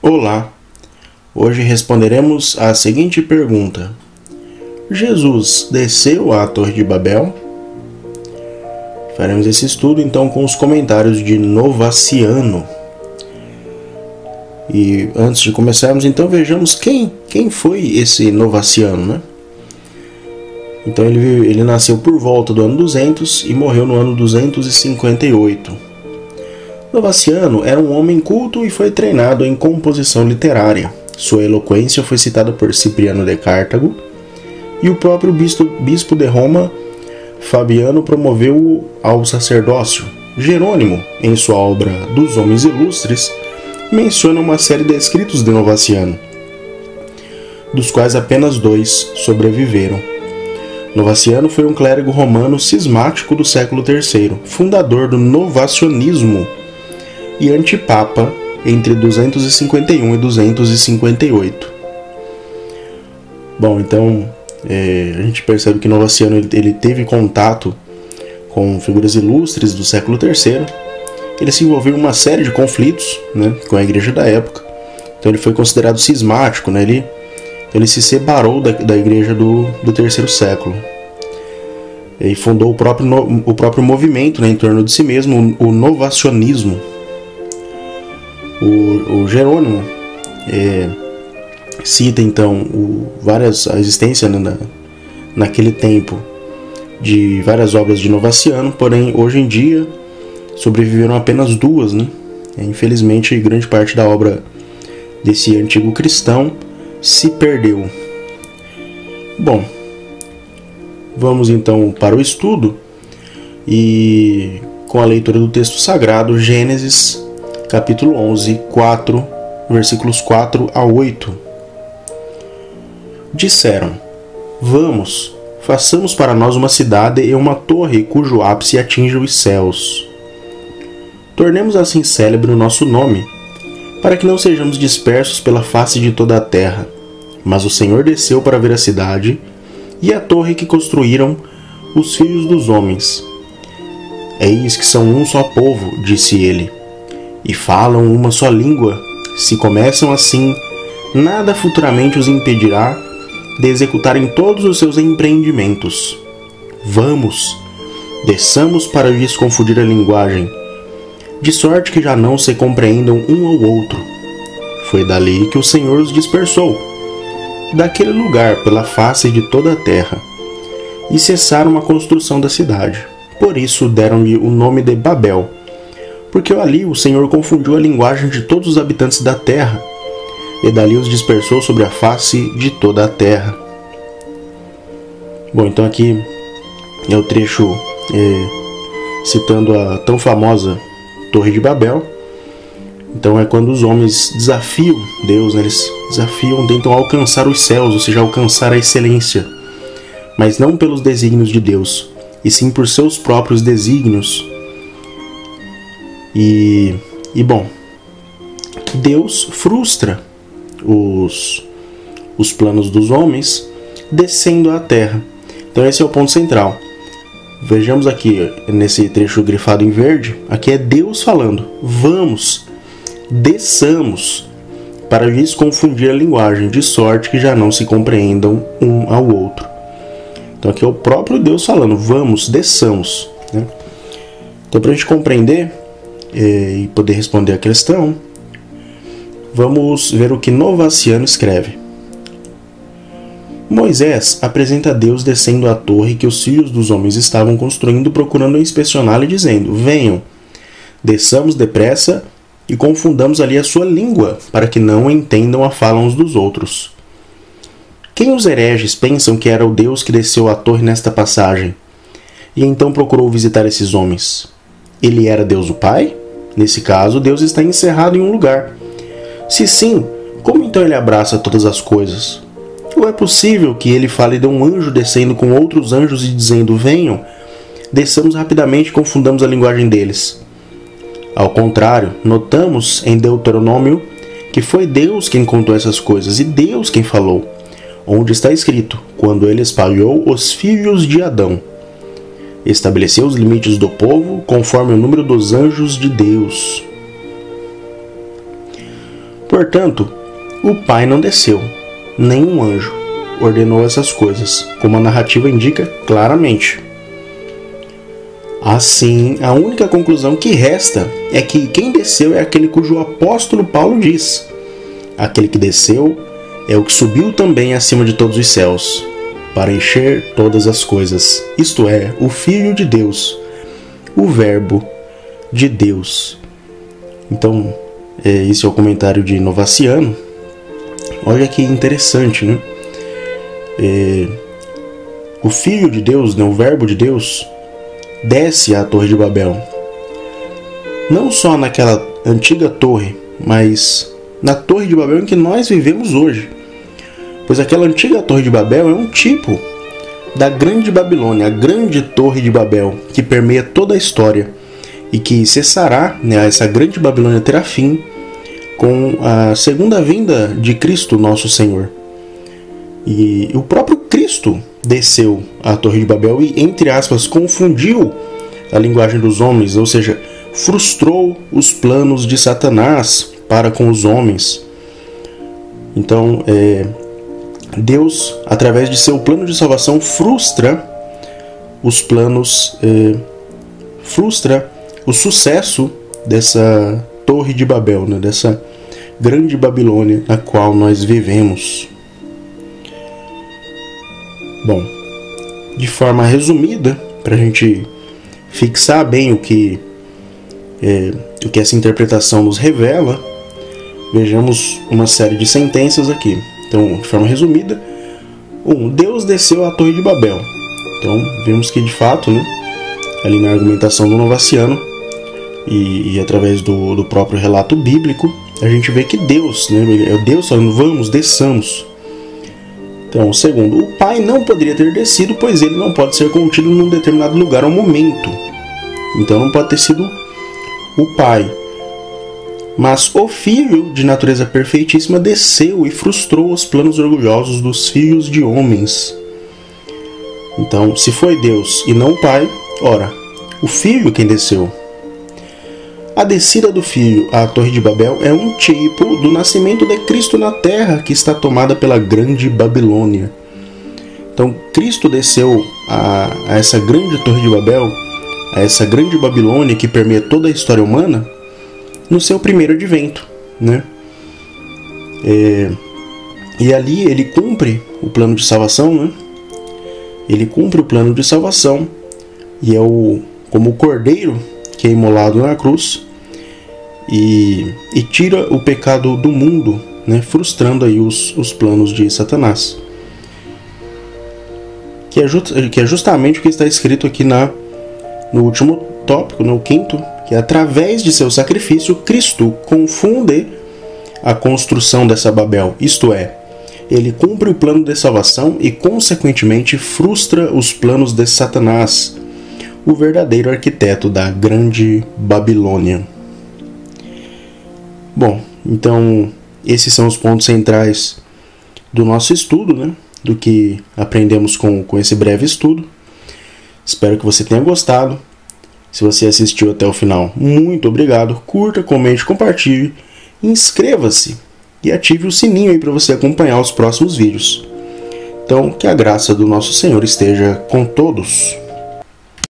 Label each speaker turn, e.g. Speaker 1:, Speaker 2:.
Speaker 1: Olá! Hoje responderemos à seguinte pergunta: Jesus desceu à Torre de Babel? Faremos esse estudo então com os comentários de Novaciano. E antes de começarmos, então vejamos quem foi esse Novaciano, né? Então ele nasceu por volta do ano 200 e morreu no ano 258. Novaciano era um homem culto e foi treinado em composição literária. Sua eloquência foi citada por Cipriano de Cartago e o próprio bispo de Roma, Fabiano, promoveu-o ao sacerdócio. Jerônimo, em sua obra Dos Homens Ilustres, menciona uma série de escritos de Novaciano, dos quais apenas 2 sobreviveram. Novaciano foi um clérigo romano cismático do século III, fundador do novacionismo e antipapa entre 251 e 258. Bom, então a gente percebe que Novaciano ele teve contato com figuras ilustres do século III. Ele se envolveu em uma série de conflitos, né, com a igreja da época. Então ele foi considerado cismático, né, ele se separou da igreja do terceiro século. E fundou o próprio movimento, né, em torno de si mesmo, o novacionismo. O Jerônimo cita então a existência, né, naquele tempo de várias obras de Novaciano, porém hoje em dia sobreviveram apenas 2, né? Infelizmente grande parte da obra desse antigo cristão se perdeu. Bom, vamos então para o estudo e com a leitura do texto sagrado, Gênesis capítulo 11, versículos 4 a 8. Disseram: Vamos, façamos para nós uma cidade e uma torre cujo ápice atinja os céus. Tornemos assim célebre o nosso nome, para que não sejamos dispersos pela face de toda a terra. Mas o Senhor desceu para ver a cidade e a torre que construíram os filhos dos homens. Eis que são um só povo, disse ele, e falam uma só língua. Se começam assim, nada futuramente os impedirá de executarem todos os seus empreendimentos. Vamos, desçamos para lhes confundir a linguagem, de sorte que já não se compreendam um ao outro. Foi dali que o Senhor os dispersou, daquele lugar pela face de toda a terra, e cessaram a construção da cidade. Por isso deram-lhe o nome de Babel, porque ali o Senhor confundiu a linguagem de todos os habitantes da terra, e dali os dispersou sobre a face de toda a terra. Bom, então aqui é o trecho citando a tão famosa Torre de Babel. Então é quando os homens desafiam Deus, né? Eles tentam alcançar os céus, ou seja, alcançar a excelência, mas não pelos desígnios de Deus, e sim por seus próprios desígnios. E bom, Deus frustra os planos dos homens descendo à terra. Então esse é o ponto central. Vejamos aqui, nesse trecho grifado em verde, aqui é Deus falando: vamos, desçamos, para lhes confundir a linguagem, de sorte que já não se compreendam um ao outro. Então aqui é o próprio Deus falando: vamos, desçamos, né? Então, para a gente compreender e poder responder a questão, vamos ver o que Novaciano escreve. Moisés apresenta Deus descendo a torre que os filhos dos homens estavam construindo, procurando inspecioná-la e dizendo: venham, desçamos depressa e confundamos ali a sua língua, para que não entendam a fala uns dos outros. Quem os hereges pensam que era o Deus que desceu à torre nesta passagem, e então procurou visitar esses homens? Ele era Deus o Pai? Nesse caso, Deus está encerrado em um lugar. Se sim, como então ele abraça todas as coisas? Ou é possível que ele fale de um anjo descendo com outros anjos e dizendo: venham, desçamos rapidamente e confundamos a linguagem deles? Ao contrário, notamos em Deuteronômio que foi Deus quem contou essas coisas e Deus quem falou, onde está escrito: quando ele espalhou os filhos de Adão. Estabeleceu os limites do povo conforme o número dos anjos de Deus. Portanto, o Pai não desceu, nem um anjo ordenou essas coisas, como a narrativa indica claramente. Assim, a única conclusão que resta é que quem desceu é aquele cujo apóstolo Paulo diz: aquele que desceu é o que subiu também acima de todos os céus, para encher todas as coisas, isto é, o Filho de Deus, o Verbo de Deus. Então, esse é o comentário de Novaciano. Olha que interessante, né? O Filho de Deus, né, o Verbo de Deus, desce à Torre de Babel. Não só naquela antiga torre, mas na Torre de Babel em que nós vivemos hoje. Pois aquela antiga Torre de Babel é um tipo da Grande Babilônia, a Grande Torre de Babel, que permeia toda a história e que cessará, né, essa Grande Babilônia terá fim com a segunda vinda de Cristo, nosso Senhor. E o próprio Cristo desceu à Torre de Babel e, entre aspas, confundiu a linguagem dos homens, ou seja, frustrou os planos de Satanás para com os homens. Então, Deus, através de seu plano de salvação, frustra os planos, frustra o sucesso dessa Torre de Babel, né, dessa Grande Babilônia na qual nós vivemos. Bom, de forma resumida, para a gente fixar bem o que essa interpretação nos revela, vejamos uma série de sentenças aqui. Então, de forma resumida, Deus desceu à Torre de Babel. Então, vemos que de fato, né, ali na argumentação do Novaciano e através do próprio relato bíblico, a gente vê que Deus, né, é Deus falando, vamos, desçamos. Então, segundo, o Pai não poderia ter descido, pois ele não pode ser contido num determinado lugar ou momento. Então, não pode ter sido o Pai. Mas o Filho, de natureza perfeitíssima, desceu e frustrou os planos orgulhosos dos filhos de homens. Então, se foi Deus e não o Pai, ora, o Filho quem desceu. A descida do Filho à Torre de Babel é um tipo do nascimento de Cristo na terra, que está tomada pela Grande Babilônia. Então, Cristo desceu a essa grande Torre de Babel, a essa Grande Babilônia que permeia toda a história humana, no seu primeiro advento, né? E ali ele cumpre o plano de salvação, né? Ele cumpre o plano de salvação e é como o cordeiro que é imolado na cruz e tira o pecado do mundo, né? Frustrando aí os planos de Satanás. Que é justamente o que está escrito aqui no último tópico, no quinto, que através de seu sacrifício, Cristo confunde a construção dessa Babel, isto é, ele cumpre o plano de salvação e, consequentemente, frustra os planos de Satanás, o verdadeiro arquiteto da Grande Babilônia. Bom, então, esses são os pontos centrais do nosso estudo, né? Do que aprendemos com esse breve estudo. Espero que você tenha gostado. Se você assistiu até o final, muito obrigado. Curta, comente, compartilhe, inscreva-se e ative o sininho aí para você acompanhar os próximos vídeos. Então, que a graça do nosso Senhor esteja com todos.